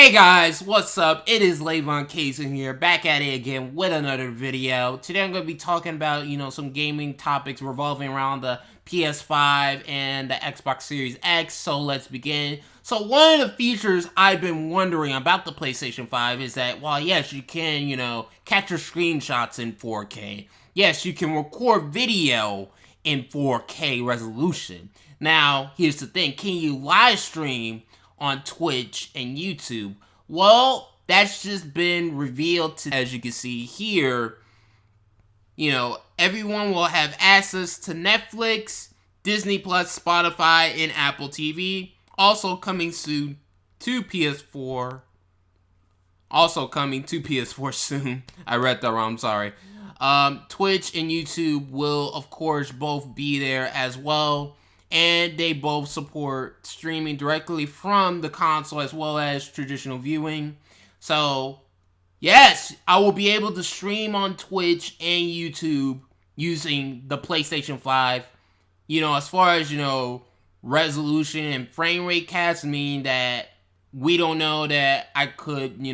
Hey guys, what's up? It is Levon Kaysen here, back at it again with another video. Today I'm going to be talking about, some gaming topics revolving around the PS5 and the Xbox Series X, so let's begin. So one of the features I've been wondering about the PlayStation 5 is that, while yes, you can, capture screenshots in 4K. Yes, you can record video in 4K resolution. Now, here's the thing, can you live stream on Twitch and YouTube? Well, that's just been revealed to, as you can see here, everyone will have access to Netflix, Disney Plus, Spotify, and Apple TV. Also coming soon to PS4. Also coming to PS4 soon. I read that wrong, I'm sorry. Twitch and YouTube will, of course, both be there as well. And they both support streaming directly from the console as well as traditional viewing. So, yes, I will be able to stream on Twitch and YouTube using the PlayStation 5. As far as, resolution and frame rate caps, mean that we don't know that I could,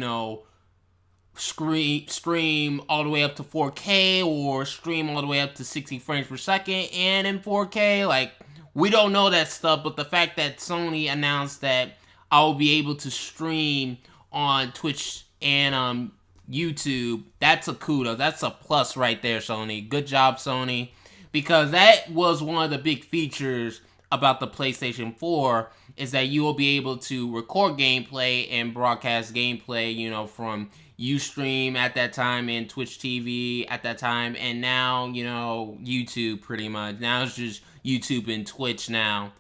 stream all the way up to 4K or stream all the way up to 60 frames per second and in 4K. We don't know that stuff, but the fact that Sony announced that I will be able to stream on Twitch and YouTube, that's a kudos. That's a plus right there, Sony. Good job, Sony. Because that was one of the big features about the PlayStation 4, is that you will be able to record gameplay and broadcast gameplay, from Ustream at that time and Twitch TV at that time, and now, YouTube pretty much. Now it's just YouTube and Twitch now.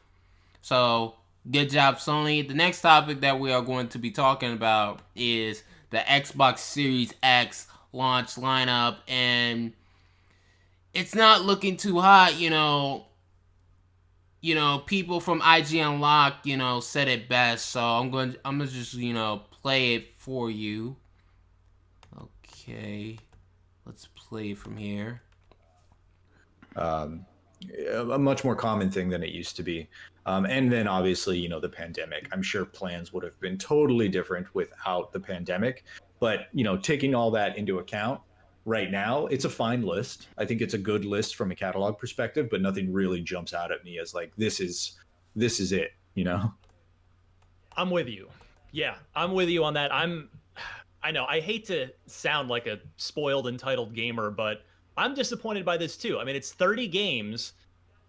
So, good job, Sony. The next topic that we are going to be talking about is the Xbox Series X launch lineup, and it's not looking too hot, people from IG Unlocked, said it best, so I'm gonna just, play it for you. Okay, let's play from here. A much more common thing than it used to be. And then obviously, the pandemic. I'm sure plans would have been totally different without the pandemic. But, taking all that into account, right now, it's a fine list. I think it's a good list from a catalog perspective, but nothing really jumps out at me as like, this is it, I'm with you. Yeah, I'm with you on that. I know, I hate to sound like a spoiled, entitled gamer, but I'm disappointed by this too. I mean, it's 30 games,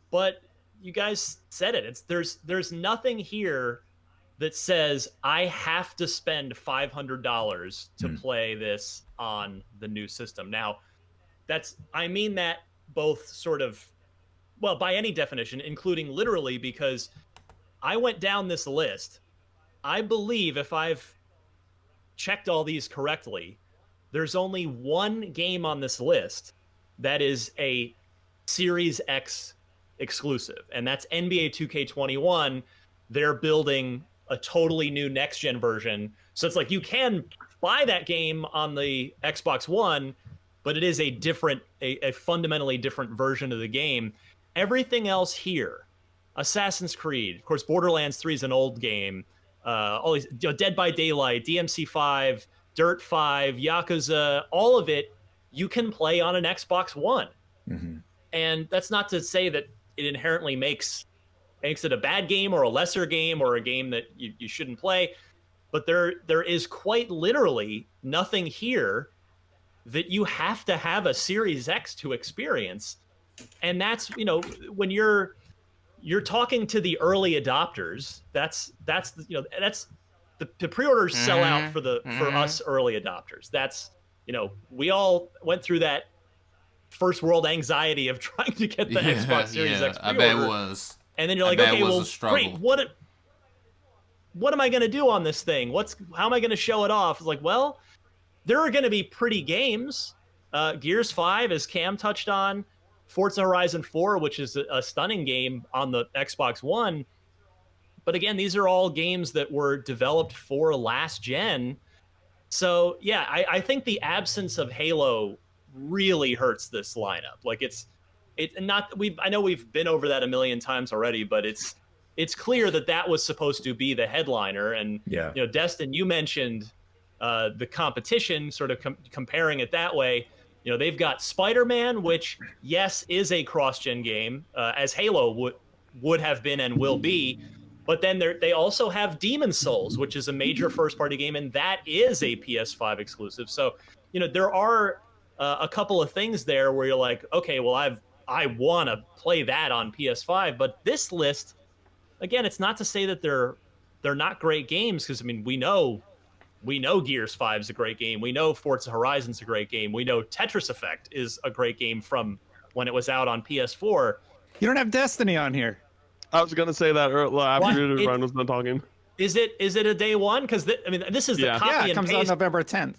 but you guys said it. There's nothing here that says I have to spend $500 to play this on the new system. Now, I mean that both sort of, well, by any definition, including literally, because I went down this list. I believe if I've checked all these correctly, there's only one game on this list that is a Series X exclusive, and that's NBA 2K21. They're building a totally new next-gen version. So it's like you can buy that game on the Xbox One, but it is a fundamentally different version of the game. Everything else here, Assassin's Creed, of course, Borderlands 3 is an old game. All these, Dead by Daylight, DMC5, Dirt 5, Yakuza, all of it, you can play on an Xbox One. Mm-hmm. And that's not to say that it inherently makes it a bad game or a lesser game or a game that you shouldn't play. But there is quite literally nothing here that you have to have a Series X to experience. And that's, when you're talking to the early adopters, that's the pre-orders sell out for us early adopters. That's, we all went through that first world anxiety of trying to get the Xbox Series X pre-order. I bet it was. And then you're like, okay, well, great. What am I going to do on this thing? How am I going to show it off? It's like, well, there are going to be pretty games. Gears 5, as Cam touched on, Forza Horizon 4, which is a stunning game on the Xbox One. But again, these are all games that were developed for last gen. So yeah, I think the absence of Halo really hurts this lineup. Like I know we've been over that a million times already, but it's it's clear that that was supposed to be the headliner. And Yeah. Destin, you mentioned the competition, sort of comparing it that way. They've got Spider-Man, which yes is a cross-gen game, as Halo would have been and will be. But then they also have Demon Souls, which is a major first-party game, and that is a PS5 exclusive. So there are a couple of things there where you're like, okay, well I want to play that on PS5. But this list, again, it's not to say that they're not great games, because I mean we know Gears 5 is a great game. We know Forza Horizon's a great game. We know Tetris Effect is a great game from when it was out on PS4. You don't have Destiny on here. I was gonna say that after Ryan was done talking. Is it a day one? Because this is the copy Yeah, it and comes paste. out November 10th.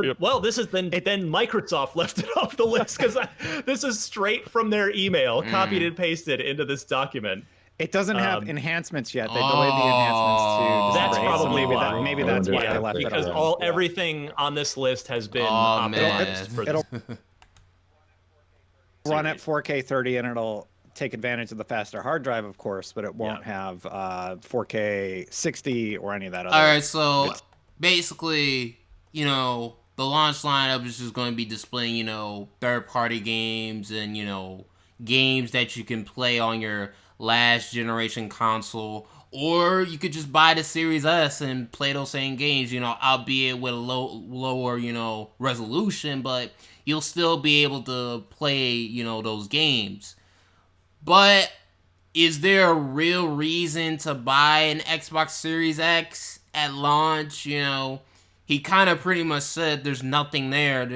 Yep. Well, this is then Microsoft left it off the list, because this is straight from their email, copied and pasted into this document. It doesn't have enhancements yet. They delayed the enhancements to That's display, probably so maybe that's why they left it because off. everything on this list has been man. for It'll run at 4K 30, and it'll take advantage of the faster hard drive, of course, but it won't have 4K 60 or any of that other. All right, so basically, the launch lineup is just going to be displaying, third-party games and, games that you can play on your last generation console, or you could just buy the Series S and play those same games, albeit with a lower, resolution, but you'll still be able to play, those games. But is there a real reason to buy an Xbox Series X at launch? He kind of pretty much said there's nothing there.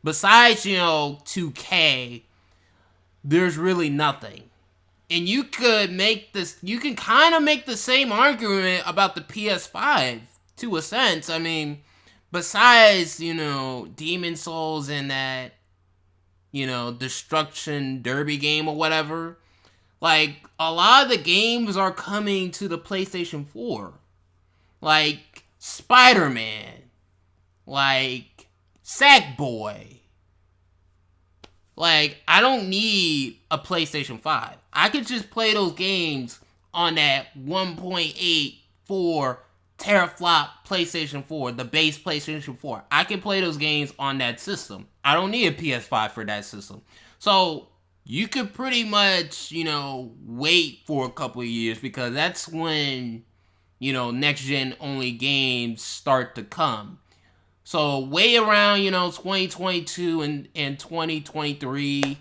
Besides, 2K, there's really nothing. And you can kind of make the same argument about the PS5 to a sense. I mean, besides, Demon Souls and that, Destruction Derby game or whatever, like, a lot of the games are coming to the PlayStation 4. Like, Spider-Man. Like, Sackboy. Like, I don't need a PlayStation 5. I could just play those games on that 1.84 teraflop PlayStation 4, the base PlayStation 4. I can play those games on that system. I don't need a PS5 for that system. So, you could pretty much, wait for a couple of years, because that's when, next-gen only games start to come. So wait around, 2022 and 2023,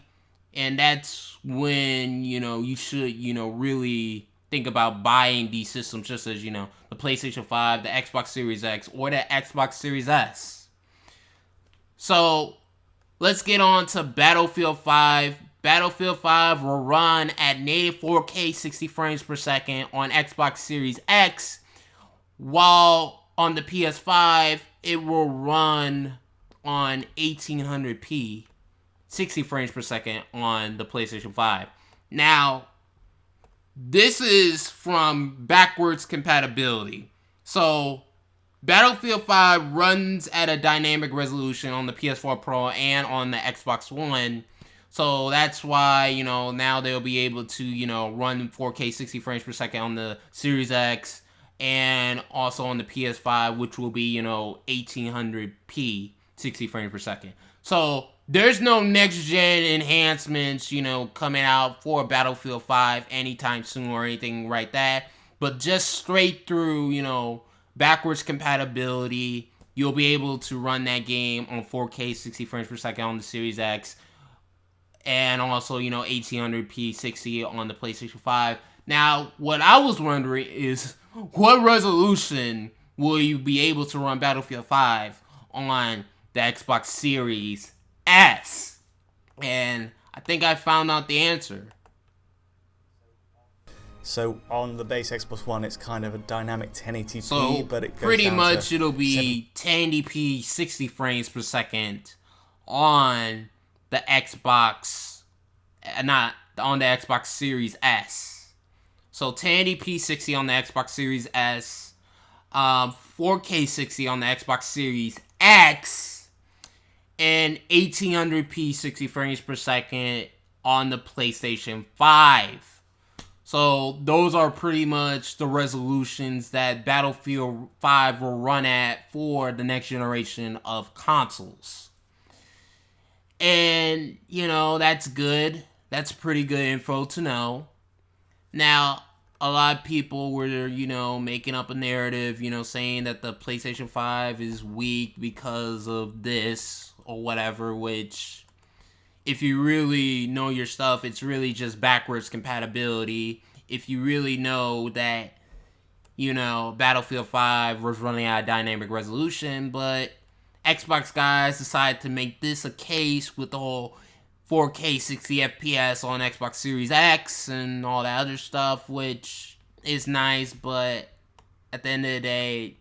and that's when, you should, really think about buying these systems, just as, the PlayStation 5, the Xbox Series X, or the Xbox Series S. So let's get on to Battlefield 5. Battlefield 5 will run at native 4K 60 frames per second on Xbox Series X, while on the PS5, it will run on 1800p 60 frames per second on the PlayStation 5. Now, this is from backwards compatibility. So, Battlefield 5 runs at a dynamic resolution on the PS4 Pro and on the Xbox One. So that's why, now they'll be able to, run 4K 60 frames per second on the Series X and also on the PS5, which will be, 1800p 60 frames per second. So there's no next-gen enhancements, coming out for Battlefield 5 anytime soon or anything like that. But just straight through, backwards compatibility, you'll be able to run that game on 4K 60 frames per second on the Series X. And also, 1800p 60 on the PlayStation 5. Now, what I was wondering is, what resolution will you be able to run Battlefield 5 on the Xbox Series S? And I think I found out the answer. So on the base Xbox One, it's kind of a dynamic 1080p, So but it goes pretty down much to it'll be 1080p 60 frames per second on the Xbox, not on the Xbox Series S. So 1080p 60 on the Xbox Series S, 4K 60 on the Xbox Series X, and 1800p 60 frames per second on the PlayStation 5. So those are pretty much the resolutions that Battlefield 5 will run at for the next generation of consoles. And, you know, that's good. That's pretty good info to know. Now, a lot of people were, you know, making up a narrative, you know, saying that the PlayStation 5 is weak because of this or whatever, which, if you really know your stuff, it's really just backwards compatibility. If you really know that, you know, Battlefield 5 was running at a dynamic resolution, but Xbox guys decided to make this a case with the whole 4K 60 FPS on Xbox Series X and all that other stuff, which is nice, but at the end of the day,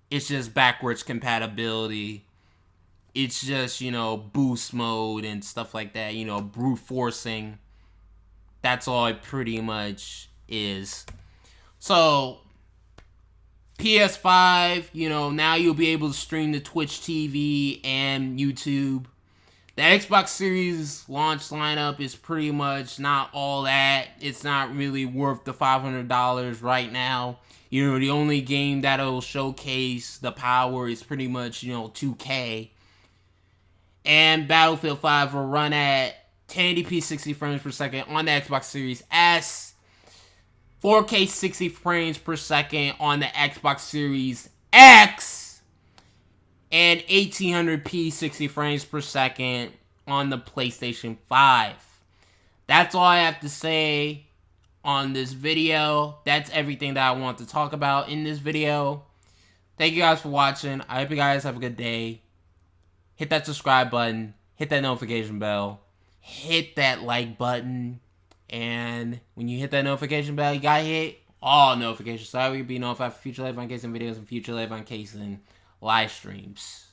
it's just backwards compatibility. It's just, you know, boost mode and stuff like that, you know, brute forcing. That's all it pretty much is. So, PS5, you know, now you'll be able to stream to Twitch TV and YouTube. The Xbox Series launch lineup is pretty much not all that. It's not really worth the $500 right now. You know, the only game that'll showcase the power is pretty much, you know, 2K. And Battlefield 5 will run at 1080p 60 frames per second on the Xbox Series S, 4K 60 frames per second on the Xbox Series X, and 1800p 60 frames per second on the PlayStation 5. That's all I have to say on this video. That's everything that I want to talk about in this video. Thank you guys for watching. I hope you guys have a good day. Hit that subscribe button. Hit that notification bell. Hit that like button. And when you hit that notification bell, you gotta hit all notifications so that we can be notified for future live on casing videos and future live on casing live streams.